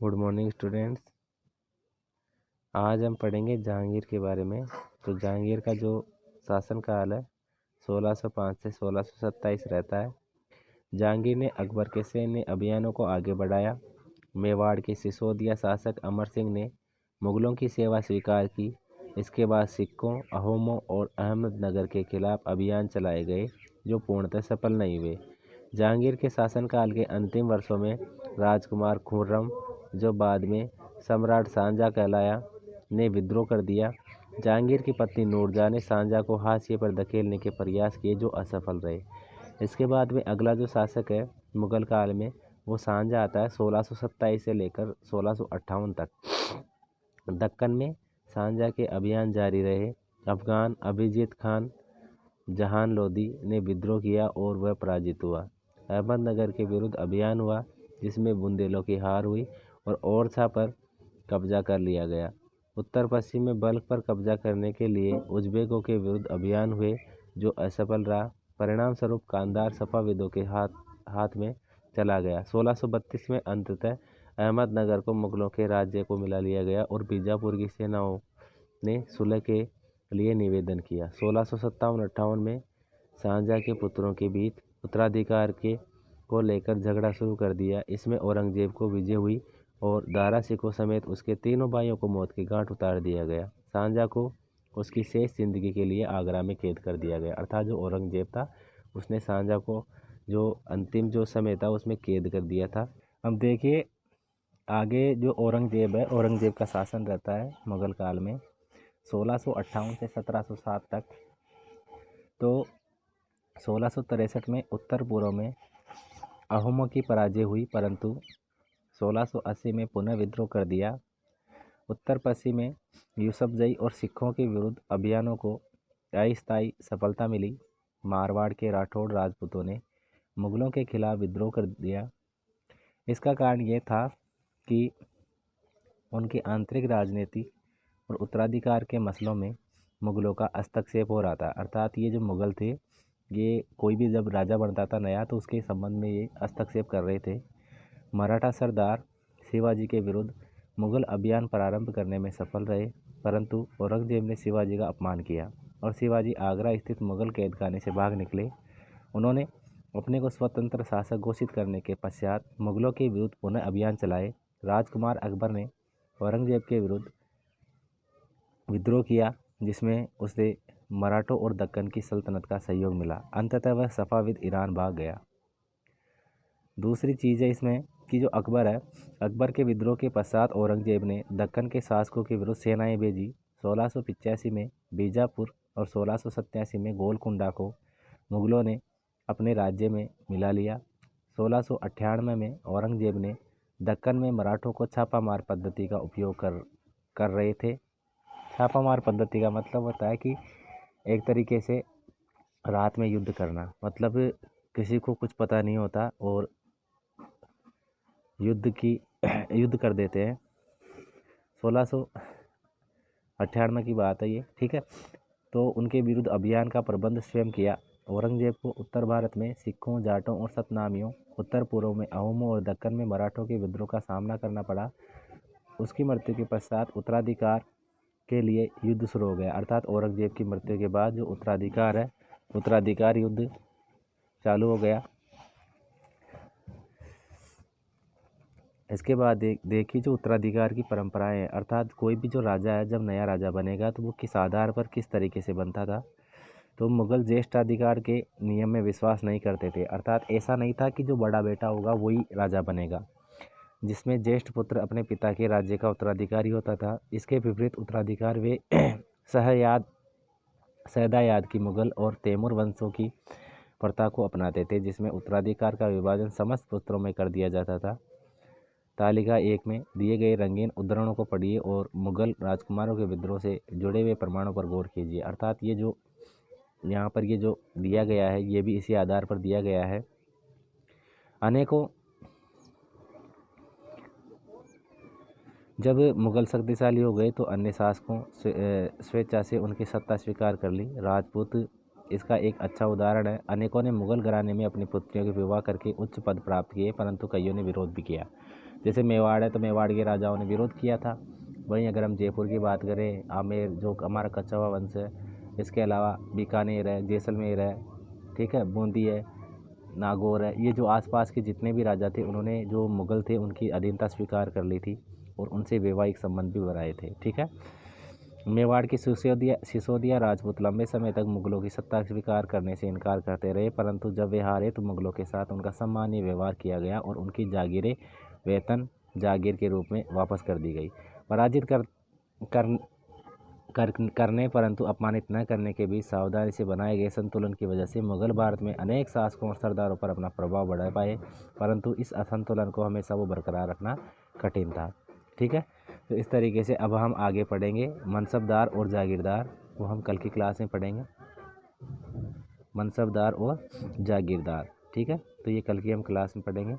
Good morning students. आज हम पढ़ेंगे जहांगीर के बारे में। तो जहांगीर का जो शासनकाल है 1605 से 1627 रहता है। जहांगीर ने अकबर के सैन्य अभियानों को आगे बढ़ाया। मेवाड़ के सिसोदिया शासक अमर सिंह ने मुगलों की सेवा स्वीकार की। इसके बाद सिखों, अहोमों और अहमदनगर के खिलाफ अभियान चलाए गए जो पूर्णतः सफल नहीं हुए। जहांगीर के शासनकाल के अंतिम वर्षों में राजकुमार खुर्रम, जो बाद में सम्राट शाहजहां कहलाया, ने विद्रोह कर दिया। जहांगीर की पत्नी नूरजहां ने शाहजहां को हाशिए पर धकेलने के प्रयास किए जो असफल रहे। इसके बाद में अगला जो शासक है मुगल काल में वो शाहजहां आता है 1627 से लेकर 1658 तक। दक्कन में शाहजहां के अभियान जारी रहे। अफगान अभिजीत खान जहान लोदी ने विद्रोह किया और वह पराजित हुआ। अहमदनगर के विरुद्ध अभियान हुआ जिसमें बुंदेलों की हार हुई और ओरछा पर कब्जा कर लिया गया। उत्तर पश्चिम में बल्ख पर कब्जा करने के लिए उज्बेकों के विरुद्ध अभियान हुए जो असफल रहा। परिणाम स्वरूप कांधार सफाविदों के हाथ में चला गया। 1632 में अंततः अहमदनगर को मुगलों के राज्य को मिला लिया गया और बीजापुर की सेनाओं ने सुलह के लिए निवेदन किया। 1657-58 में शाहजहां के पुत्रों के बीच उत्तराधिकार को लेकर झगड़ा शुरू कर दिया। इसमें औरंगजेब को विजय हुई और दारा शिकोह समेत उसके तीनों भाइयों को मौत की घाट उतार दिया गया। शाहजहां को उसकी शेष जिंदगी के लिए आगरा में कैद कर दिया गया। अर्थात जो औरंगजेब था उसने शाहजहां को जो अंतिम जो समय था उसमें कैद कर दिया था। अब देखिए आगे जो औरंगजेब है, औरंगजेब का शासन रहता है मुगल काल में 1658 से 1707 तक। तो 1663 में उत्तर पूर्व में अहोमों की पराजय हुई, परंतु 1680 में पुनः विद्रोह कर दिया। उत्तर पश्चिम में यूसुफजई और सिखों के विरुद्ध अभियानों को अस्थायी सफलता मिली। मारवाड़ के राठौड़ राजपूतों ने मुगलों के खिलाफ विद्रोह कर दिया। इसका कारण ये था कि उनकी आंतरिक राजनीति और उत्तराधिकार के मसलों में मुगलों का हस्तक्षेप हो रहा था। अर्थात ये जो मुगल थे ये कोई भी जब राजा बनता था नया तो उसके संबंध में ये हस्तक्षेप कर रहे थे। मराठा सरदार शिवाजी के विरुद्ध मुगल अभियान प्रारंभ करने में सफल रहे, परंतु औरंगजेब ने शिवाजी का अपमान किया और शिवाजी आगरा स्थित मुगल कैदखाने से भाग निकले। उन्होंने अपने को स्वतंत्र शासक घोषित करने के पश्चात मुगलों के विरुद्ध पुनः अभियान चलाए। राजकुमार अकबर ने औरंगजेब के विरुद्ध विद्रोह किया जिसमें उसे मराठों और दक्कन की सल्तनत का सहयोग मिला। अंततः वह सफाविद ईरान भाग गया। दूसरी चीज़ है इसमें कि जो अकबर है, अकबर के विद्रोह के पश्चात औरंगजेब ने दक्कन के शासकों के विरुद्ध सेनाएं भेजी। 1685 में बीजापुर और 1687 में गोलकुंडा को मुगलों ने अपने राज्य में मिला लिया। 1698 में औरंगजेब ने दक्कन में मराठों को छापामार पद्धति का उपयोग कर रहे थे। छापामार पद्धति का मतलब होता है कि एक तरीके से रात में युद्ध करना, मतलब किसी को कुछ पता नहीं होता और युद्ध कर देते हैं। 1698 की बात है ये, ठीक है। तो उनके विरुद्ध अभियान का प्रबंध स्वयं किया। औरंगजेब को उत्तर भारत में सिखों, जाटों और सतनामियों, उत्तर पूर्व में अहोमों और दक्कन में मराठों के विद्रोह का सामना करना पड़ा। उसकी मृत्यु के पश्चात उत्तराधिकार के लिए युद्ध शुरू हो गया। अर्थात औरंगजेब की मृत्यु के बाद जो उत्तराधिकार है, उत्तराधिकार युद्ध चालू हो गया। इसके बाद देखिए जो उत्तराधिकार की परंपराएं हैं, अर्थात कोई भी जो राजा है जब नया राजा बनेगा तो वो किस आधार पर किस तरीके से बनता था। तो मुगल ज्येष्ठाधिकार के नियम में विश्वास नहीं करते थे। अर्थात ऐसा नहीं था कि जो बड़ा बेटा होगा वही राजा बनेगा, जिसमें ज्येष्ठ पुत्र अपने पिता के राज्य का उत्तराधिकारी होता था। इसके विपरीत उत्तराधिकार वे सदायाद की मुगल और तैमूर वंशों की प्रथा को अपनाते थे, जिसमें उत्तराधिकार का विभाजन समस्त पुत्रों में कर दिया जाता था। तालिका 1 में दिए गए रंगीन उद्धरणों को पढ़िए और मुगल राजकुमारों के विद्रोह से जुड़े हुए प्रमाणों पर गौर कीजिए। अर्थात ये जो यहाँ पर ये जो दिया गया है ये भी इसी आधार पर दिया गया है। अनेकों जब मुगल शक्तिशाली हो गए तो अन्य शासकों स्वेच्छा से उनकी सत्ता स्वीकार कर ली। राजपूत इसका एक अच्छा उदाहरण है। अनेकों ने मुगल घराने में अपनी पुत्रियों के विवाह करके उच्च पद प्राप्त किए, परंतु कईयों ने विरोध भी किया। जैसे मेवाड़ है तो मेवाड़ के राजाओं ने विरोध किया था। वहीं अगर हम जयपुर की बात करें, आमेर जो हमारा कछवाहा वंश है, इसके अलावा बीकानेर है, जैसलमेर है, ठीक है, बूंदी है, नागौर है, ये जो आसपास के जितने भी राजा थे उन्होंने जो मुग़ल थे उनकी अधीनता स्वीकार कर ली थी और उनसे वैवाहिक संबंध भी बनाए थे, ठीक है। मेवाड़ की सिसोदिया राजपूत लंबे समय तक मुग़लों की सत्ता स्वीकार करने से इनकार करते रहे, परंतु जब वे हारे तो मुग़लों के साथ उनका सम्मानीय व्यवहार किया गया और उनकी जागीरें वेतन जागीर के रूप में वापस कर दी गई। पराजित करने परंतु अपमानित न करने के बीच सावधानी से बनाए गए संतुलन की वजह से मुग़ल भारत में अनेक शासकों और सरदारों पर अपना प्रभाव बढ़ा पाए, परंतु इस असंतुलन को हमेशा वो बरकरार रखना कठिन था, ठीक है। तो इस तरीके से अब हम आगे पढ़ेंगे मनसबदार और जागीरदार, वो हम कल की क्लास में पढ़ेंगे, मनसबदार और जागीरदार, ठीक है। तो ये कल की हम क्लास में पढ़ेंगे।